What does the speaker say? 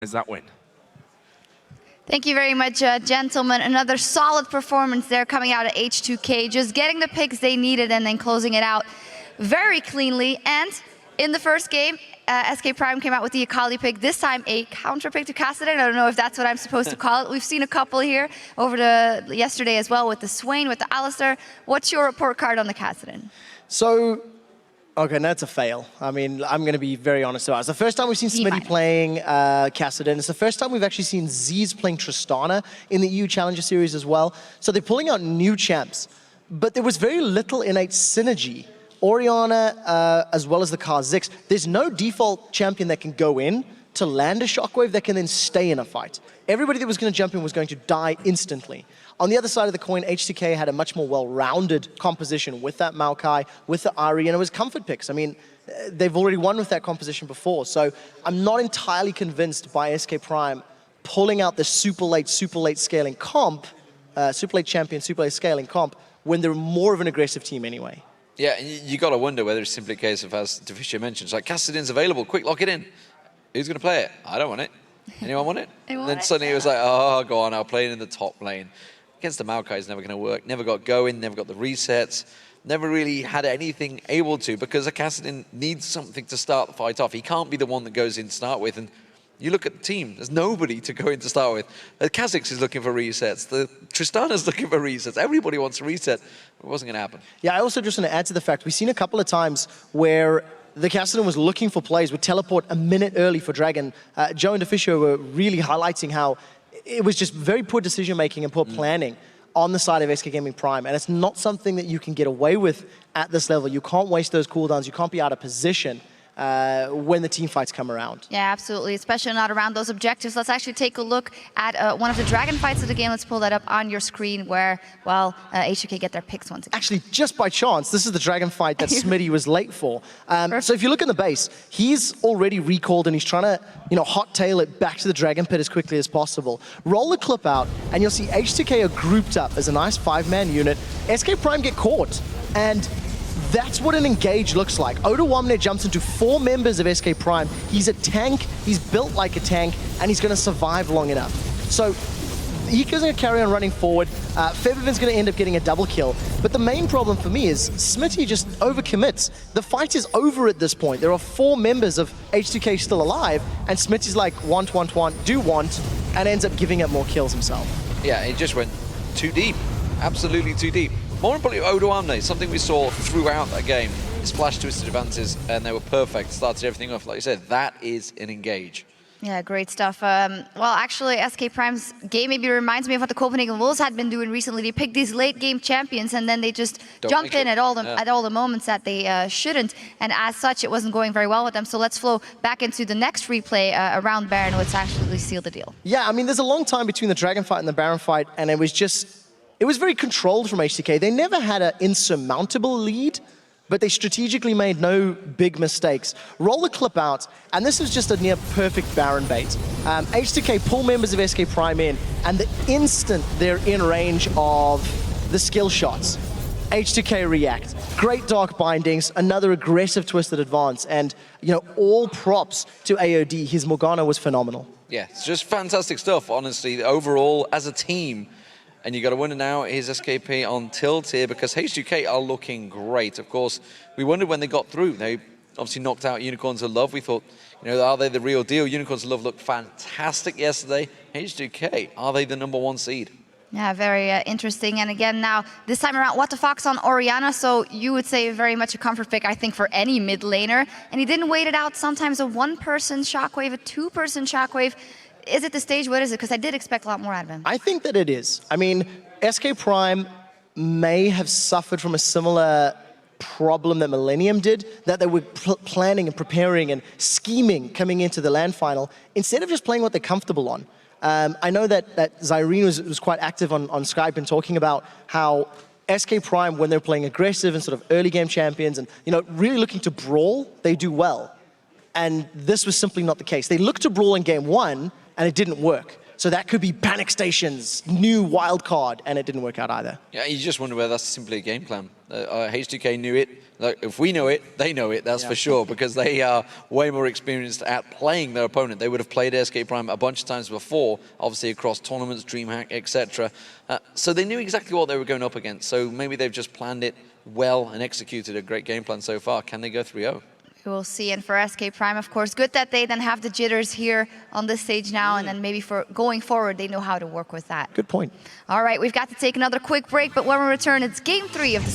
is that win. Thank you very much, gentlemen. Another solid performance there coming out of H2k, just getting the picks they needed and then closing it out very cleanly. And in the first game, SK Prime came out with the Akali pick, this time a counter pick to Kassadin. I don't know if that's what I'm supposed to call it. We've seen a couple here over yesterday as well with the Swain, with the Alistair. What's your report card on the Kassadin? So, okay, that's a fail. I mean, I'm going to be very honest about it. It's the first time we've seen Smitty playing Kassadin. It's the first time we've actually seen Z's playing Tristana in the EU Challenger Series as well. So they're pulling out new champs. But there was very little innate synergy. Orianna, as well as the Kha'Zix, there's no default champion that can go in to land a shockwave that can then stay in a fight. Everybody that was going to jump in was going to die instantly. On the other side of the coin, H2k had a much more well-rounded composition with that Maokai, with the Ari, and it was comfort picks. I mean, they've already won with that composition before, so I'm not entirely convinced by SK Prime pulling out the super late scaling comp, super late champion, super late scaling comp, when they're more of an aggressive team anyway. Yeah, and you got to wonder whether it's simply a case of, as Deficio mentioned, it's like, Kassadin's available, quick, lock it in. Who's going to play it? I don't want it. Anyone want it? And then suddenly it was like, oh, go on, I'll play it in the top lane. Against the Maokai is never going to work. Never got going, never got the resets. Never really had anything able to, because a Kassadin needs something to start the fight off. He can't be the one that goes in to start with. And you look at the team, there's nobody to go in to start with. The Kha'Zix is looking for resets. The Tristana's looking for resets. Everybody wants a reset. It wasn't going to happen. Yeah, I also just want to add to the fact, we've seen a couple of times where the Kassadin was looking for plays, would teleport a minute early for Dragon. Joe and Deficio were really highlighting how it was just very poor decision-making and poor planning on the side of SK Gaming Prime. And it's not something that you can get away with at this level. You can't waste those cooldowns. You can't be out of position when the team fights come around. Yeah, absolutely, especially not around those objectives. Let's actually take a look at one of the Dragon fights of the game. Let's pull that up on your screen where, well, H2k get their picks once again. Actually, just by chance, this is the Dragon fight that Smitty was late for. So if you look in the base, he's already recalled and he's trying to, hot tail it back to the Dragon pit as quickly as possible. Roll the clip out and you'll see H2k are grouped up as a nice 5-man unit. SK Prime get caught, and that's what an engage looks like. Oda jumps into 4 members of SK Prime. He's a tank, he's built like a tank, and he's going to survive long enough. So Eco's going to carry on running forward. Febiven's going to end up getting a double kill. But the main problem for me is Smitty just overcommits. The fight is over at this point. There are 4 members of H2k still alive, and Smitty's like, want, and ends up giving up more kills himself. Yeah, it just went too deep. Absolutely too deep. More importantly, Odoamne, something we saw throughout that game. Splash twisted advances, and they were perfect. Started everything off. Like you said, that is an engage. Yeah, great stuff. Well, actually, SK Prime's game maybe reminds me of what the Copenhagen Wolves had been doing recently. They pick these late game champions, and then they just jump in at all the moments that they shouldn't. And as such, it wasn't going very well with them. So let's flow back into the next replay around Baron, which actually sealed the deal. Yeah, I mean, there's a long time between the Dragon fight and the Baron fight, and it was very controlled from H2k. They never had an insurmountable lead, but they strategically made no big mistakes. Roll the clip out, and this is just a near perfect Baron bait. H2k pull members of SK Prime in, and the instant they're in range of the skill shots, H2k react. Great Dark Bindings, another aggressive twisted advance, and all props to AOD. His Morgana was phenomenal. Yeah, it's just fantastic stuff, honestly. Overall, as a team, and you got to wonder now, is SKP on tilt here, because H2k are looking great. Of course, we wondered when they got through. They obviously knocked out Unicorns of Love. We thought, are they the real deal? Unicorns of Love looked fantastic yesterday. H2k, are they the #1 seed? Yeah, very interesting. And again, now, this time around, What the Fox on Orianna. So you would say very much a comfort pick, I think, for any mid laner. And he didn't wait it out. Sometimes a 1-person shockwave, a 2-person shockwave. Is it the stage? What is it? Because I did expect a lot more out of him. I think that it is. I mean, SK Prime may have suffered from a similar problem that Millennium did, that they were planning and preparing and scheming coming into the LAN final, instead of just playing what they're comfortable on. I know that Zyrene was quite active on Skype and talking about how SK Prime, when they're playing aggressive and sort of early game champions and really looking to brawl, they do well. And this was simply not the case. They looked to brawl in game 1, and it didn't work. So that could be Panic Station's new wild card, and it didn't work out either. Yeah, you just wonder whether that's simply a game plan. H2k knew it. Like, if we know it, they know it, that's for sure, because they are way more experienced at playing their opponent. They would have played SK Prime a bunch of times before, obviously across tournaments, DreamHack, etc. So they knew exactly what they were going up against. So maybe they've just planned it well and executed a great game plan so far. Can they go 3-0? We will see. And for SK Prime, of course, good that they then have the jitters here on this stage now, and then maybe for going forward, they know how to work with that. Good point. All right, we've got to take another quick break, but when we return, it's game 3 of the